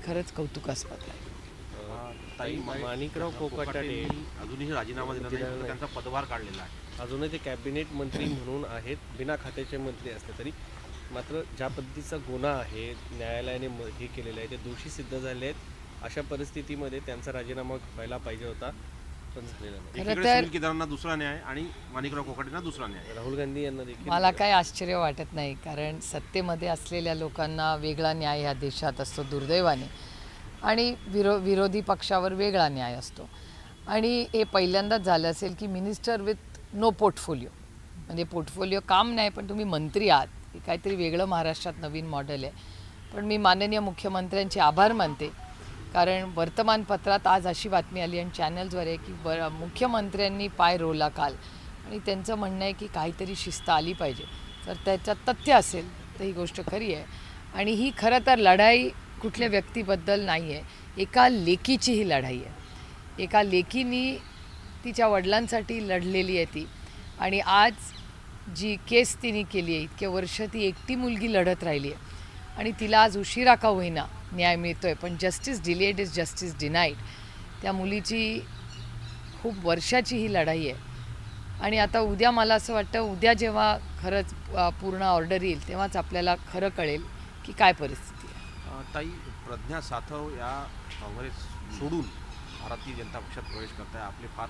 खरंच कौतुकास्पद आहे. ताई माणिकराव कोकाटे अजूनही राजीनामा दिला नाही, त्यांचा पदभार काढलेला आहे. अजूनही ते कॅबिनेट मंत्री म्हणून आहेत, बिना खात्याचे मंत्री असले तरी. मात्र ज्या पद्धतीचा गुन्हा आहे न्यायालयाने हे केलेलं आहे, ते दोषी सिद्ध झाले आहेत. अशा परिस्थितीमध्ये त्यांचा राजीनामा व्हायला पाहिजे होता, पण झालेला नाही. खरं एकीकडे तर- सुनील केदारांना दुसरा न्याय आणि माणिकराव कोकाटेंना दुसरा न्याय. राहुल गांधी यांना देखील मला काही आश्चर्य वाटत नाही, कारण सत्तेमध्ये असलेल्या लोकांना वेगळा न्याय ह्या देशात असतो दुर्दैवाने, आणि विरोधी पक्षावर वेगळा न्याय असतो. आणि हे पहिल्यांदाच झालं असेल की मिनिस्टर विथ नो पोर्टफोलिओ, म्हणजे पोर्टफोलिओ काम नाही पण तुम्ही मंत्री आहात, हे काहीतरी वेगळं महाराष्ट्रात नवीन मॉडेल आहे. पण मी माननीय मुख्यमंत्र्यांचे आभार मानते, कारण वर्तमानपत्रात आज अशी बातमी आली आणि चॅनल्सवर आहे की मुख्यमंत्र्यांनी पाय रोवला काल, आणि त्यांचं म्हणणं आहे की काहीतरी शिस्त आली पाहिजे. तर त्याच्यात तथ्य असेल तर ही गोष्ट खरी आहे. आणि ही खरं तर लढाई कुठल्या व्यक्तीबद्दल नाही आहे, एका लेकीची ही लढाई आहे. एका लेकीनी तिच्या वडिलांसाठी लढलेली आहे ती, आणि आज जी केस तिने केली आहे, इतके वर्ष ती एकटी मुलगी लढत राहिली आहे, आणि तिला आज उशिरा का होईना न्याय मिळतो आहे, पण justice delayed is justice denied. त्या मुलीची खूप वर्षाची ही लढाई आहे. आणि आता उद्या मला असं वाटतं, उद्या जेव्हा खरंच पूर्ण ऑर्डर येईल तेव्हाच आपल्याला खरं कळेल की काय परिस्थिती आहे. ताई, प्रज्ञा सातव या काँग्रेस सोडून भारतीय जनता पक्षात प्रवेश करताय, आपले फार